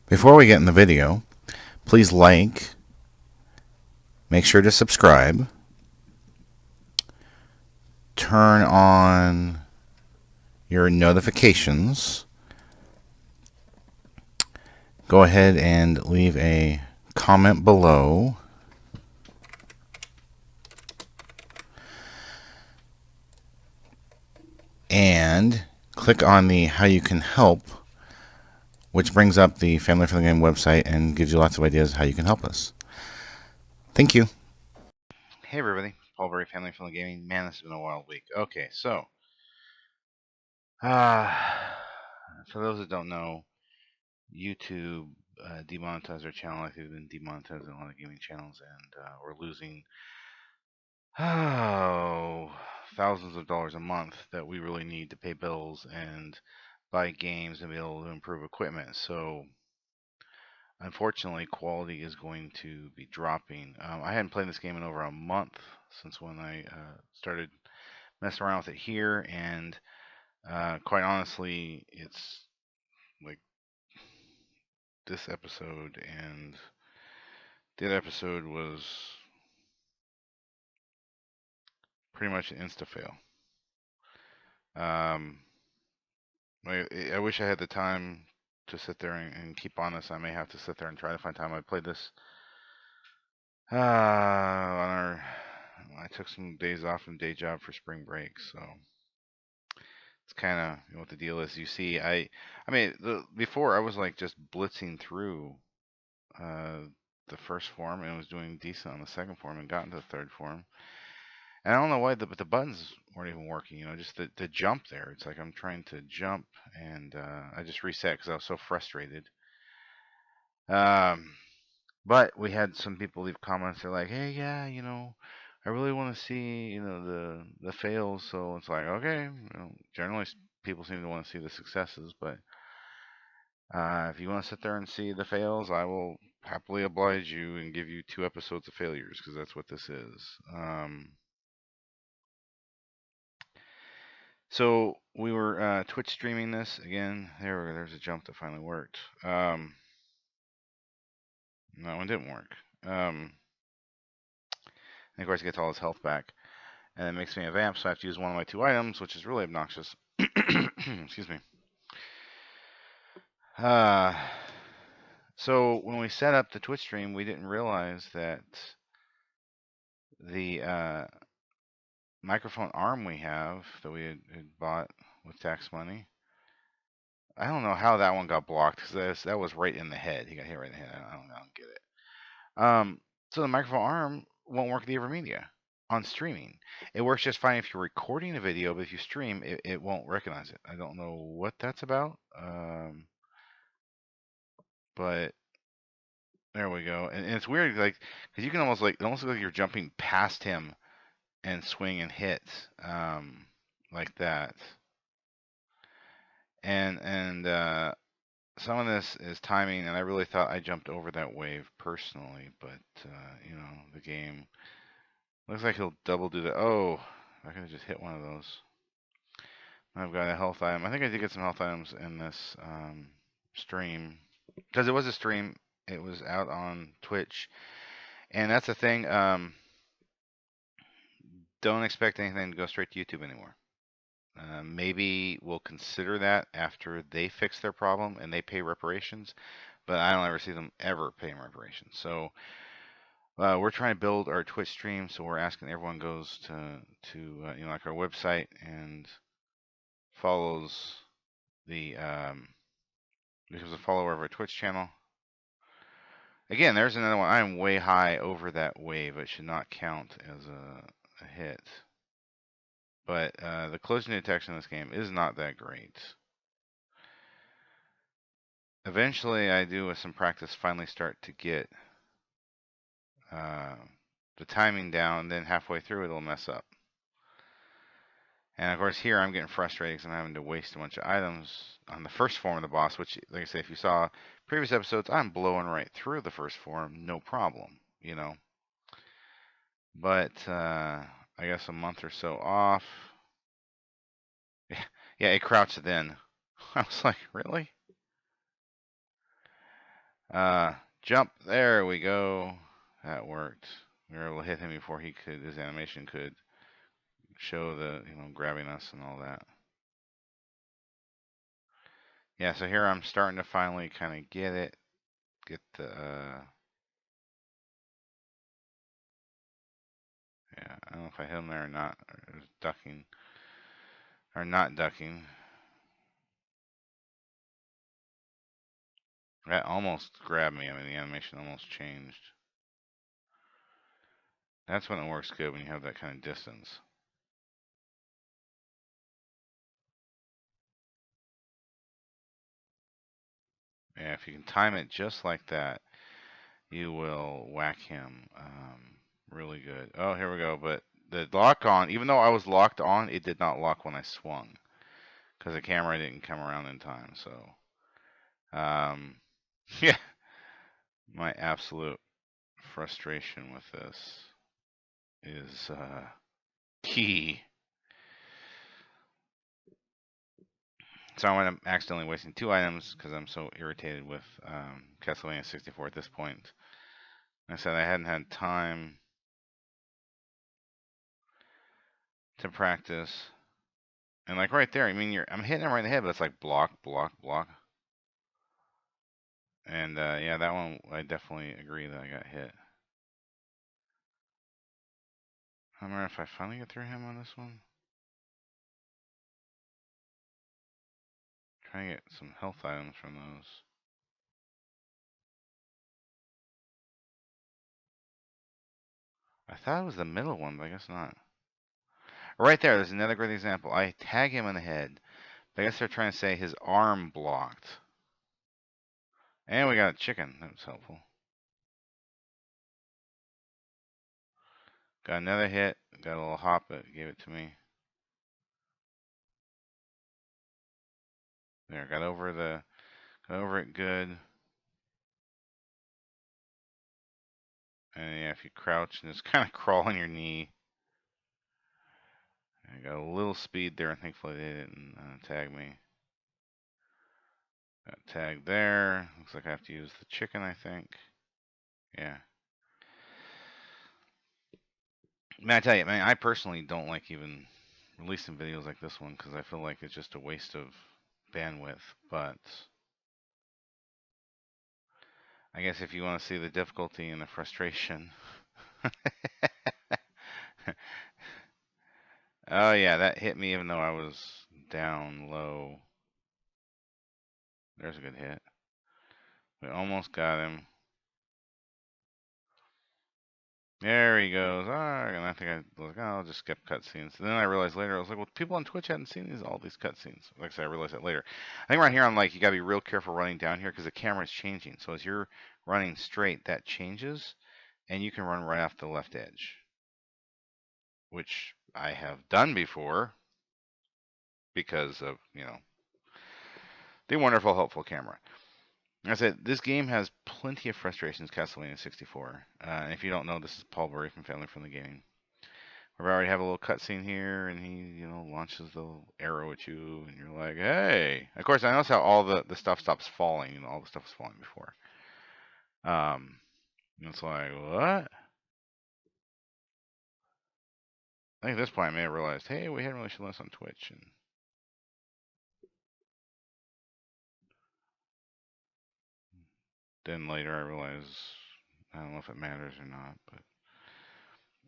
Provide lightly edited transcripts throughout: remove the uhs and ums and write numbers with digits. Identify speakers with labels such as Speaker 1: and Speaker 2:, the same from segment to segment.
Speaker 1: Before we get in the video, please like, make sure to subscribe, turn on your notifications, go ahead and leave a comment below, and click on the how you can help, which brings up the Family Friendly Game website and gives you lots of ideas how you can help us. Thank you. Hey everybody, Paul Berry, Family Friendly Gaming. Man, this has been a wild week. Okay, so for those that don't know, YouTube demonetized our channel. I think we've been demonetizing a lot of gaming channels, and we're losing thousands of dollars a month that we really need to pay bills and buy games and be able to improve equipment. So unfortunately, quality is going to be dropping. I hadn't played this game in over a month since when I started messing around with it here, and quite honestly, it's like this episode and that episode was pretty much an insta fail. Um, I wish I had the time to sit there and keep on this. I may have to sit there and try to find time. I played this on our. I took some days off from day job for spring break, so it's kind of what the deal is. You see, I mean, before I was like just blitzing through uh, the first form and was doing decent on the second form and got into the third form. And I don't know why, but the buttons weren't even working. Just the jump there. It's like I'm trying to jump, and I just reset because I was so frustrated. Um, but we had some people leave comments. They're like, "Hey, yeah, I really want to see, the fails." So it's like, okay, generally people seem to want to see the successes, but if you want to sit there and see the fails, I will happily oblige you and give you 2 episodes of failures because that's what this is. So we were Twitch streaming this again. There's a jump that finally worked. No, one didn't work. And of course, it gets all his health back, and it makes me a vamp, so I have to use one of my 2 items, which is really obnoxious. Excuse me. Uh, so when we set up the Twitch stream, we didn't realize that the microphone arm we have that we had bought with tax money. I don't know how that one got blocked because that was right in the head. He got hit right in the head. I don't get it. So the microphone arm won't work with the Evermedia on streaming. It works just fine if you're recording a video, but if you stream, it won't recognize it. I don't know what that's about. But there we go. And it's weird, like, because you can almost it almost look like you're jumping past him and swing and hit, like that. And some of this is timing, and I really thought I jumped over that wave personally, but the game looks like he'll double do that. Oh, I could have just hit one of those. I've got a health item. I think I did get some health items in this stream because it was a stream. It was out on Twitch, and that's the thing. Don't expect anything to go straight to YouTube anymore. Maybe we'll consider that after they fix their problem and they pay reparations, but I don't ever see them ever paying reparations. So we're trying to build our Twitch stream, so we're asking everyone goes to like our website and follows the becomes a follower of our Twitch channel. Again, there's another one. I'm way high over that wave. It should not count as a hit. But the collision detection in this game is not that great. Eventually, I do with some practice finally start to get the timing down. Then halfway through, it'll mess up. And of course, here I'm getting frustrated because I'm having to waste a bunch of items on the first form of the boss, which, like I say, if you saw previous episodes, I'm blowing right through the first form, no problem. But I guess a month or so off. Yeah, it crouched then. I was like, really? Uh, jump. There we go. That worked. We were able to hit him before his animation could show the, grabbing us and all that. Yeah, so here I'm starting to finally kind of get it. Get the, yeah, I don't know if I hit him there or not. Or ducking. Or not ducking. That almost grabbed me. I mean, the animation almost changed. That's when it works good, when you have that kind of distance. Yeah, if you can time it just like that, you will whack him really good. Oh, here we go. But the lock on, even though I was locked on, it did not lock when I swung because the camera didn't come around in time. So, yeah, my absolute frustration with this is key. So I'm accidentally wasting 2 items because I'm so irritated with Castlevania 64 at this point. I said I hadn't had time to practice. And like right there, I mean, I'm hitting him right in the head, but it's like block, block, block. And yeah, that one I definitely agree that I got hit. I wonder if I finally get through him on this one. Try to get some health items from those. I thought it was the middle one, but I guess not. Right there's another great example. I tag him in the head. But I guess they're trying to say his arm blocked. And we got a chicken. That was helpful. Got another hit. Got a little hop that gave it to me. There, got over it good. And yeah, if you crouch and just kind of crawl on your knee. I got a little speed there, and thankfully they didn't tag me. Got tagged there. Looks like I have to use the chicken, I think. Yeah. Man, I tell you, man, I personally don't like even releasing videos like this one because I feel like it's just a waste of bandwidth. But I guess if you want to see the difficulty and the frustration. Oh, yeah, that hit me even though I was down low. There's a good hit. We almost got him. There he goes. Ah, and I think I was like, oh, I'll just skip cutscenes. And then I realized later, I was like, well, people on Twitch hadn't seen all these cutscenes. Like I said, I realized that later. I think right here, I'm like, you gotta be real careful running down here because the camera is changing. So as you're running straight, that changes, and you can run right off the left edge, which I have done before because of, the wonderful, helpful camera. I said, this game has plenty of frustrations, Castlevania 64. And if you don't know, this is Paul Burry from Family Friendly Gaming. We already have a little cutscene here, and he, launches the arrow at you, and you're like, hey. Of course, I notice how all the stuff stops falling. All the stuff was falling before. And it's like, what? I think at this point I may have realized, hey, we hadn't really shown this on Twitch. And then later I realized, I don't know if it matters or not, but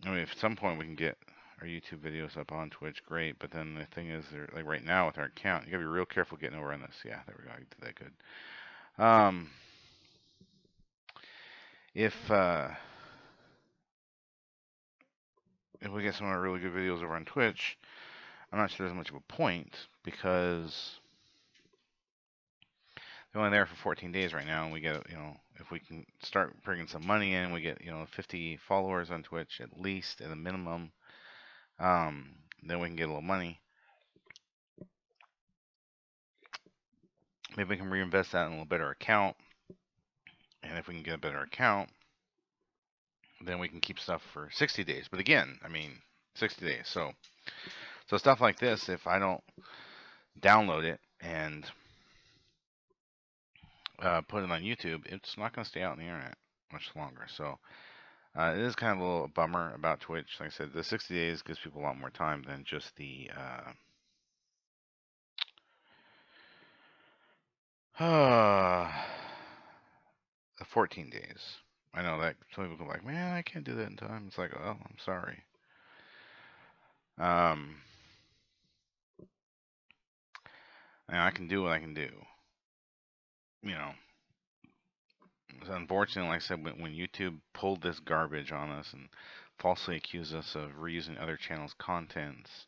Speaker 1: I mean, if at some point we can get our YouTube videos up on Twitch, great. But then the thing is, like right now with our account, you gotta be real careful getting over on this. Yeah, there we go. I did that good. If if we get some really good videos over on Twitch, I'm not sure there's much of a point because they're only there for 14 days right now, and we get, if we can start bringing some money in, we get, 50 followers on Twitch at least, at a minimum. Then we can get a little money. Maybe we can reinvest that in a little better account. And if we can get a better account, then we can keep stuff for 60 days. But again, I mean, 60 days. So stuff like this, if I don't download it and put it on YouTube, it's not going to stay out on the internet much longer. So it is kind of a little bummer about Twitch. Like I said, the 60 days gives people a lot more time than just the 14 days. I know that some people go like, man, I can't do that in time. It's like, oh, I'm sorry. Um, I can do what I can do. You know, so unfortunately, like I said, when YouTube pulled this garbage on us and falsely accused us of reusing other channels' contents,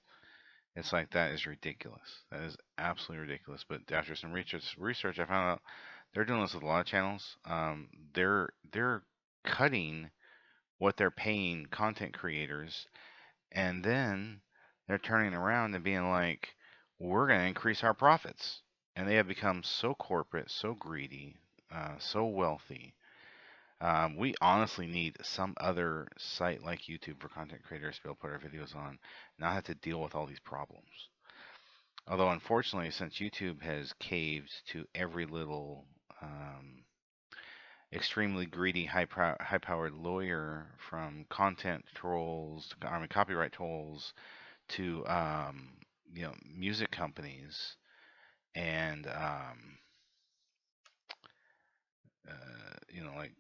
Speaker 1: it's like that is ridiculous. That is absolutely ridiculous. But after some research, I found out they're doing this with a lot of channels. They're cutting what they're paying content creators, and then they're turning around and being like, "We're going to increase our profits." And they have become so corporate, so greedy, so wealthy. We honestly need some other site like YouTube for content creators to be able to put our videos on, not have to deal with all these problems. Although, unfortunately, since YouTube has caved to every little extremely greedy, high-powered lawyer, from content trolls, I mean, copyright trolls, to music companies and like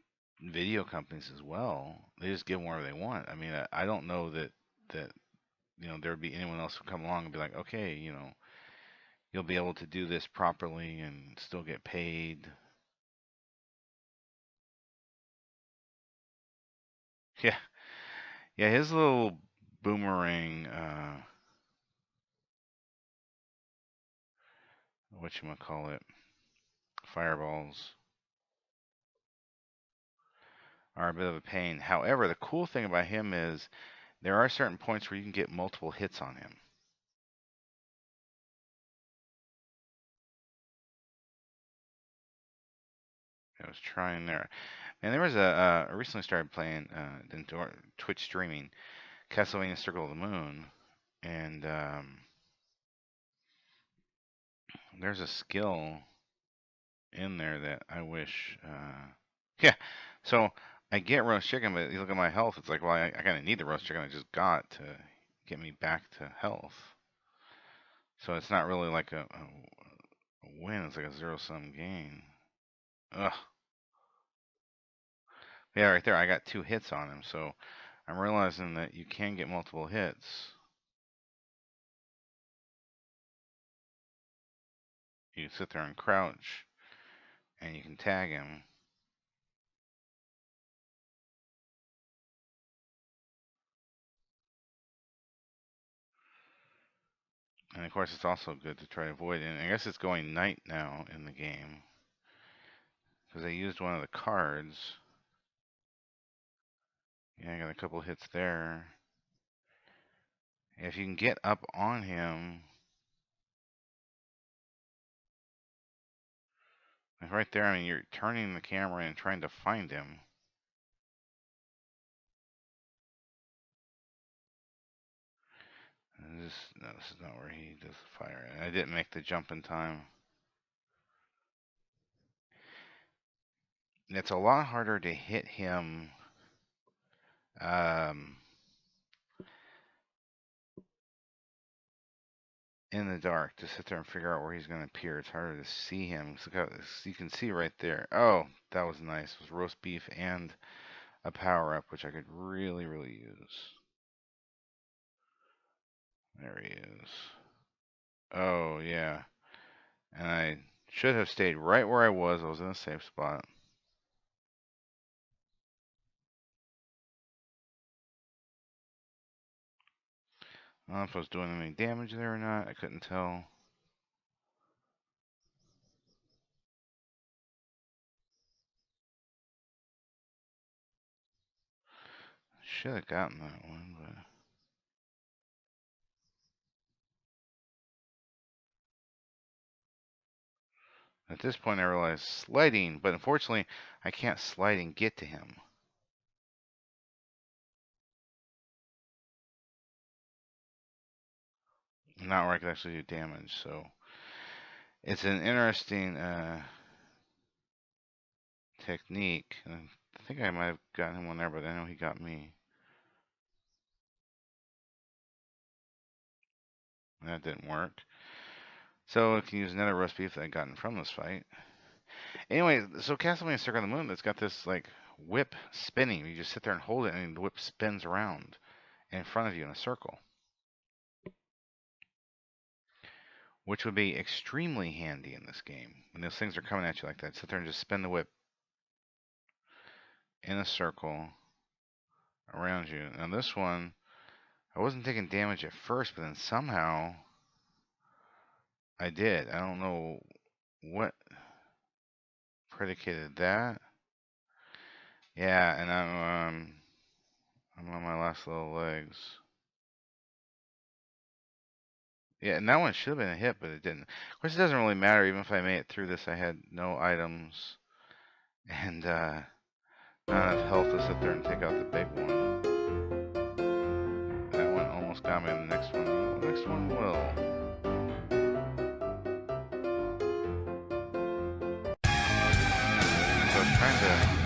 Speaker 1: video companies as well. They just give them whatever they want. I mean, I don't know that there would be anyone else who come along and be like, okay, you'll be able to do this properly and still get paid. Yeah, yeah. His little boomerang, whatchamacallit, fireballs are a bit of a pain. However, the cool thing about him is there are certain points where you can get multiple hits on him. I was trying there. And there was I recently started playing into Twitch streaming Castlevania Circle of the Moon, and there's a skill in there that I wish. Yeah, so I get roast chicken, but you look at my health. It's like, well, I kind of need the roast chicken I just got to get me back to health. So it's not really like a win. It's like a zero sum game. Ugh. Yeah, right there. I got 2 hits on him, so I'm realizing that you can get multiple hits. You can sit there and crouch, and you can tag him. And of course, it's also good to try to avoid it. And I guess it's going night now in the game because I used one of the cards. Yeah, I got a couple hits there. If you can get up on him, like right there, I mean, you're turning the camera and trying to find him. No, this is not where he does the fire. And I didn't make the jump in time. It's a lot harder to hit him um, in the dark, to sit there and figure out where he's going to appear. It's harder to see him. So you can see right there. Oh, that was nice. It was roast beef and a power up, which I could really, really use. There he is. Oh, yeah. And I should have stayed right where I was. I was in a safe spot. I don't know if I was doing any damage there or not. I couldn't tell. Should have gotten that one, but at this point I realized sliding, but unfortunately I can't slide and get to him. Not where I can actually do damage, so it's an interesting technique. I think I might have gotten him one there, but I know he got me. That didn't work. So I can use another roast beef that I gotten from this fight. Anyway, so Castlevania Circle of the Moon, that's got this like whip spinning. You just sit there and hold it, and the whip spins around in front of you in a circle, which would be extremely handy in this game. When those things are coming at you like that, sit there and just spin the whip in a circle around you. Now this one, I wasn't taking damage at first, but then somehow I did. I don't know what predicated that. Yeah, and I'm on my last little legs. Yeah, and that one should have been a hit, but it didn't. Of course, it doesn't really matter. Even if I made it through this, I had no items and not enough health to sit there and take out the big one. That one almost got me. The next one, the next one will. So I was trying to